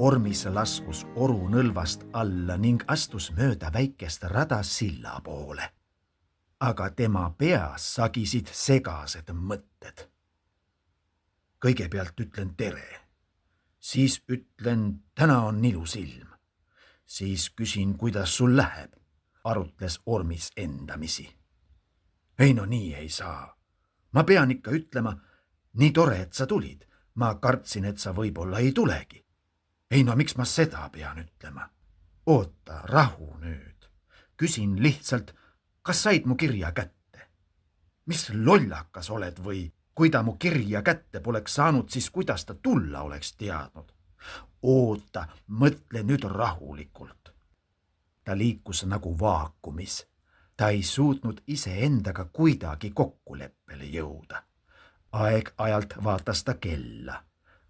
Ormis laskus oru nõlvast alla ning astus mööda väikest rada silla poole. Aga tema peas sagisid segased mõtted. Kõigepealt ütlen tere, siis ütlen täna on ilus ilm, siis küsin, kuidas sul läheb, arutles Ormis endamisi. Ei no nii ei saa. Ma pean ikka ütlema, nii tore, et sa tulid. Ma kartsin, et sa võib-olla ei tulegi. Ei no miks ma seda pean ütlema? Oota, rahu nüüd. Küsin lihtsalt, kas said mu kirja kätte? Mis lollakas oled või? Kui ta mu kirja kätte poleks saanud, siis kuidas ta tulla oleks teadnud? Oota, mõtle nüüd rahulikult. Ta liikus nagu vaakumis. Ta ei suutnud iseendaga kuidagi kokkuleppele jõuda. Aeg-ajalt vaatas ta kella.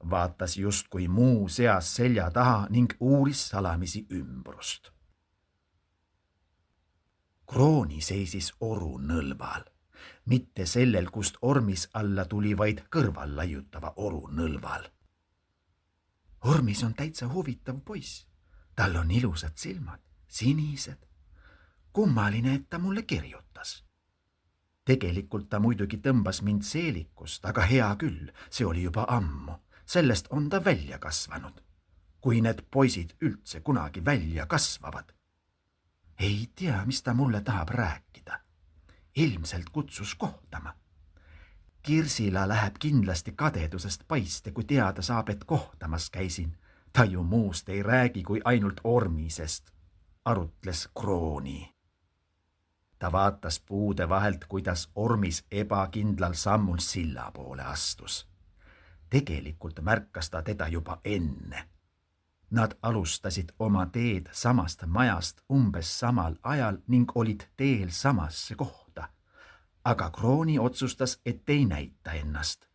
Vaatas justkui muu seas selja taha ning uuris salamisi ümbrust. Krooni seisis oru nõlval. Mitte sellel, kust Ormis alla tuli, vaid kõrval laiutava oru nõlval. Ormis on täitsa huvitav poiss. Tal on ilusad silmad, sinised. Kummaline, et ta mulle kirjutas. Tegelikult ta muidugi tõmbas mind seelikust, aga hea küll, see oli juba ammu. Sellest on ta välja kasvanud. Kui need poisid üldse kunagi välja kasvavad. Ei tea, mis ta mulle tahab rääkida. Ilmselt kutsus kohtama. Kirsila läheb kindlasti kadedusest paiste, kui teada saab, et kohtamas käisin. Ta ju muust ei räägi kui ainult Ormisest, arutles Krooni. Ta vaatas puude vahelt, kuidas Ormis ebakindlal sammul silla poole astus. Tegelikult märkas ta teda juba enne. Nad alustasid oma teed samast majast umbes samal ajal ning olid teel samasse kohta. Aga Krooni otsustas, et ei näita ennast.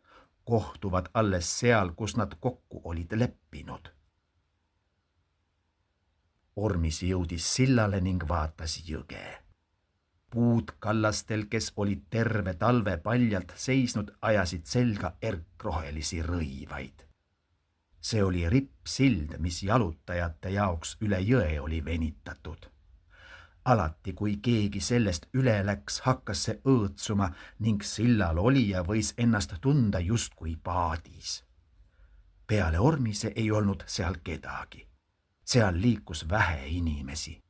Kohtuvad alles seal, kus nad kokku olid leppinud. Ormis jõudis sillale ning vaatas jõge. Puud kallastel, kes olid terve talve paljalt seisnud, ajasid selga erkrohelisi rõivaid. See oli rippsild, mis jalutajate jaoks üle jõe oli venitatud. Alati, kui keegi sellest üle läks, hakkas see õõtsuma ning sillal olija võis ennast tunda justkui paadis. Peale Ormise ei olnud seal kedagi. Seal liikus vähe inimesi.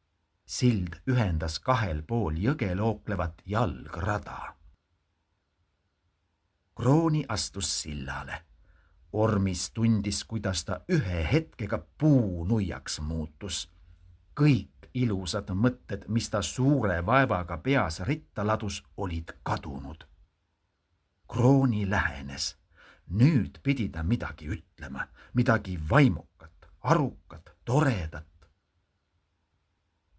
Sild ühendas kahel pool jõge looklevat jalgrada. Krooni astus sillale. Ormis tundis, kuidas ta ühe hetkega puunuiaks muutus. Kõik ilusad mõtted, mis ta suure vaevaga peas ritta ladus, olid kadunud. Krooni lähenes. Nüüd pidi ta midagi ütlema, midagi vaimukat, arukat, toredat.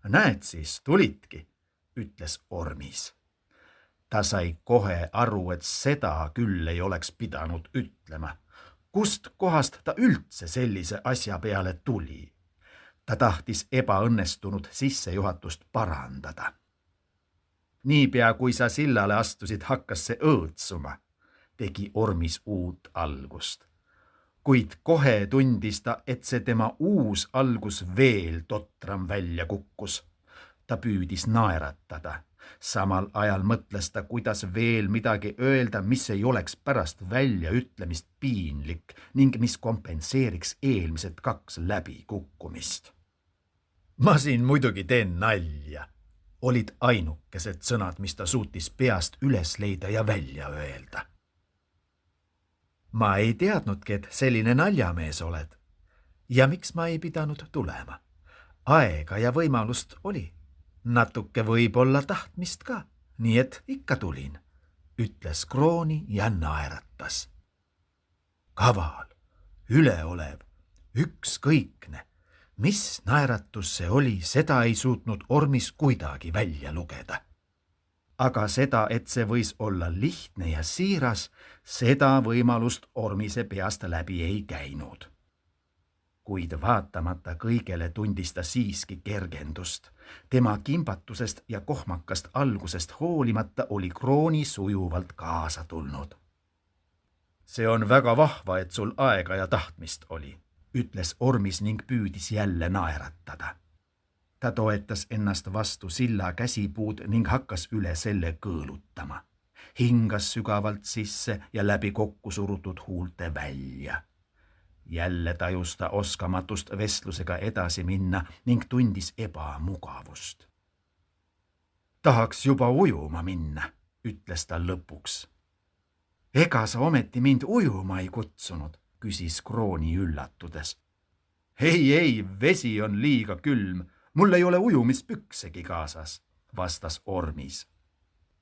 Näed siis, tulidki, ütles Ormis. Ta sai kohe aru, et seda küll ei oleks pidanud ütlema. Kust kohast ta üldse sellise asja peale tuli? Ta tahtis ebaõnnestunud sissejuhatust parandada. Niipea, kui sa sillale astusid, hakkas see õõtsuma, tegi Ormis uut algust. Kuid kohe tundis ta, et see tema uus algus veel totram välja kukkus. Ta püüdis naeratada. Samal ajal mõtles ta, kuidas veel midagi öelda, mis ei oleks pärast väljaütlemist piinlik ning mis kompenseeriks eelmised 2 läbikukkumist. Ma siin muidugi teen nalja, olid ainukesed sõnad, mis ta suutis peast üles leida ja välja öelda. Ma ei teadnudki, et selline naljamees oled. Ja miks ma ei pidanud tulema? Aega ja võimalust oli. Natuke võib-olla tahtmist ka, nii et ikka tulin, ütles Krooni ja naeratas. Kaval, üleolev, ükskõikne. Mis naeratus see oli, seda ei suutnud Ormis kuidagi välja lugeda. Aga seda, et see võis olla lihtne ja siiras, seda võimalust Ormise peast läbi ei käinud. Kuid vaatamata kõigele tundis ta siiski kergendust. Tema kimbatusest ja kohmakast algusest hoolimata oli Krooni sujuvalt kaasa tulnud. See on väga vahva, et sul aega ja tahtmist oli, ütles Ormis ning püüdis jälle naeratada. Ta toetas ennast vastu silla käsipuud ning hakkas üle selle kõõlutama. Hingas sügavalt sisse ja läbi kokku surutud huulte välja. Jälle tajus ta oskamatust vestlusega edasi minna ning tundis ebamugavust. Tahaks juba ujuma minna, ütles ta lõpuks. Ega sa ometi mind ujuma ei kutsunud, küsis Krooni üllatudes. Ei, vesi on liiga külm, mul ei ole ujumispüksegi kaasas, vastas Ormis.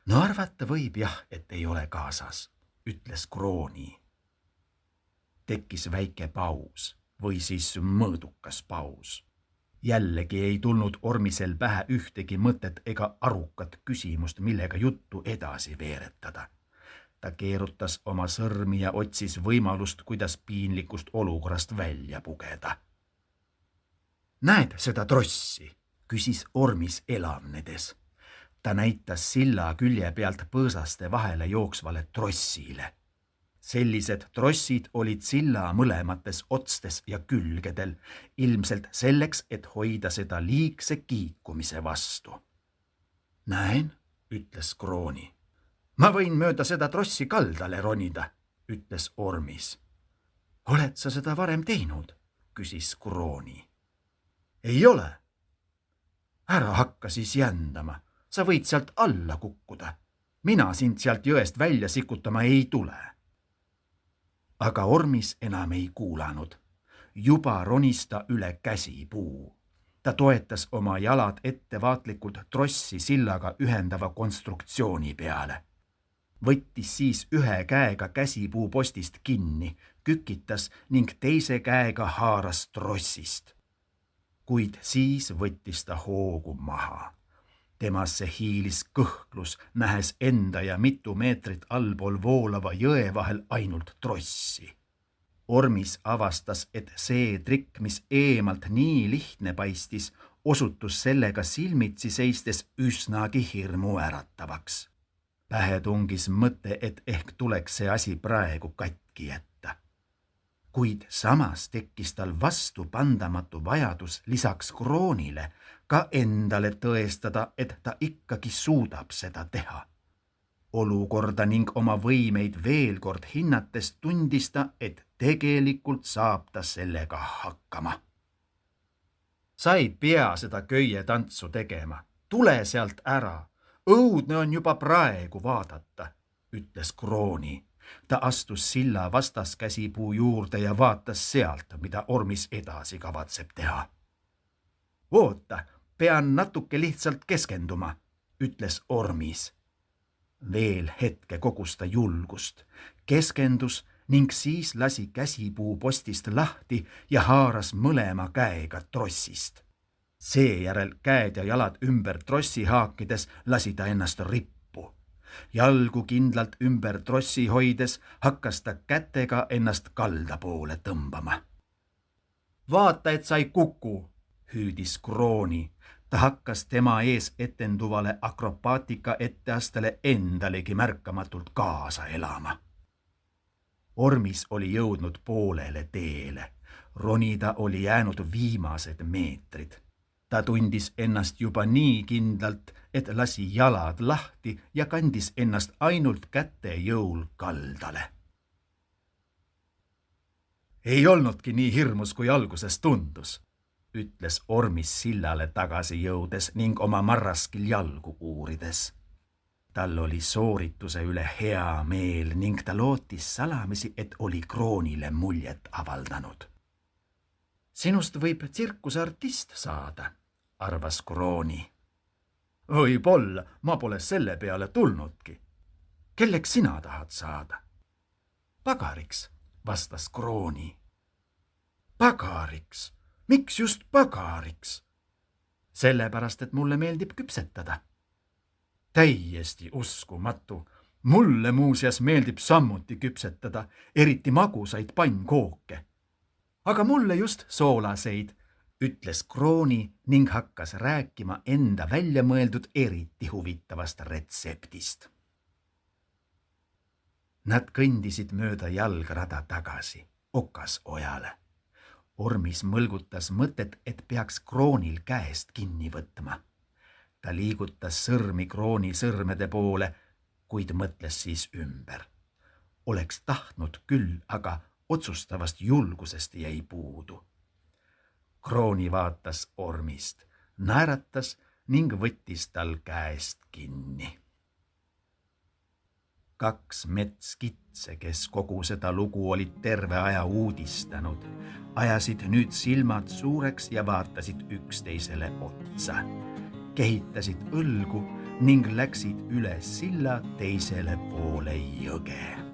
No arvata võib jah, et ei ole kaasas, ütles Krooni. Tekkis väike paus või siis mõõdukas paus. Jällegi ei tulnud Ormisel pähe ühtegi mõtet ega arukat küsimust, millega juttu edasi veeretada. Ta keerutas oma sõrmi ja otsis võimalust, kuidas piinlikust olukorrast välja pugeda. Näed seda trossi, küsis Ormis elavnedes. Ta näitas silla külje pealt põõsaste vahele jooksvale trossile. Sellised trossid olid silla mõlemates otstes ja külgedel, ilmselt selleks, et hoida seda liigse kiikumise vastu. Näen, ütles Krooni. Ma võin mööda seda trossi kaldale ronida, ütles Ormis. Oled sa seda varem teinud, küsis Krooni. Ei ole. Ära hakka siis jändama, sa võid sealt alla kukkuda. Mina sind sealt jõest välja sikutama ei tule. Aga Ormis enam ei kuulanud. Juba ronis ta üle käsipuu. Ta toetas oma jalad ettevaatlikult trossi sillaga ühendava konstruktsiooni peale. Võttis siis ühe käega käsipuu postist kinni, kükitas ning teise käega haaras trossist. Kuid siis võttis ta hoogu maha. Temasse hiilis kõhklus, nähes enda ja mitu meetrit allpool voolava jõe vahel ainult trossi. Ormis avastas, et see trikk, mis eemalt nii lihtne paistis, osutus sellega silmitsi seistes üsnagi hirmuäratavaks. Pähe tungis mõte, et ehk tuleks see asi praegu katki jätta. Kuid samas tekkis tal vastupandamatu vajadus lisaks Kroonile ka endale tõestada, et ta ikkagi suudab seda teha. Olukorda ning oma võimeid veel kord hinnates tundis ta, et tegelikult saab ta sellega hakkama. Sa ei pea seda köietantsu tegema, tule sealt ära. Õudne on juba praegu vaadata, ütles Krooni. Ta astus silla vastaskäsipuu juurde ja vaatas sealt, mida Ormis edasi kavatseb teha. Oota, pean natuke lihtsalt keskenduma, ütles Ormis. Veel hetke kogus ta julgust, keskendus ning siis lasi käsipuu postist lahti ja haaras mõlema käega trossist. Seejärel käed ja jalad ümber trossi haakides lasi ta ennast rippu. Jalgu kindlalt ümber trossi hoides hakkas ta kätega ennast kalda poole tõmbama. Vaata, et sa ei kuku, hüüdis Krooni. Ta hakkas tema ees etenduvale akrobaatika etteastele endalegi märkamatult kaasa elama. Ormis oli jõudnud poolele teele. Ronida oli jäänud viimased meetrid. Ta tundis ennast juba nii kindlalt, et lasi jalad lahti ja kandis ennast ainult käte jõul kaldale. Ei olnudki nii hirmus, kui alguses tundus, ütles Ormis sillale tagasi jõudes ning oma marraskil jalgu uurides. Tal oli soorituse üle hea meel ning ta lootis salamisi, et oli Kroonile muljet avaldanud. Sinust võib tsirkusartist saada, arvas Krooni. Võib-olla, ma pole selle peale tulnudki. Kelleks sina tahad saada? Pagariks, vastas Krooni. Pagariks? Miks just pagariks? Sellepärast, et mulle meeldib küpsetada. Täiesti uskumatu. Mulle muuseas meeldib samuti küpsetada, eriti magusaid pannkooke. Aga mulle just soolaseid, ütles Krooni ning hakkas rääkima enda välja mõeldud eriti huvitavast retseptist. Nad kõndisid mööda jalgrada tagasi Okasojale. Ormis mõlgutas mõtet, et peaks kroonil käest kinni võtma. Ta liigutas sõrmi krooni sõrmede poole, kuid mõtles siis ümber. Oleks tahtnud küll, aga otsustavast julgusest jäi puudu. Krooni vaatas Ormist, naeratas ning võttis tal käest kinni. 2 metskitse, kes kogu seda lugu olid terve aja uudistanud, ajasid nüüd silmad suureks ja vaatasid üksteisele otsa, kehitasid õlgu ning läksid üles silla teisele poole jõge.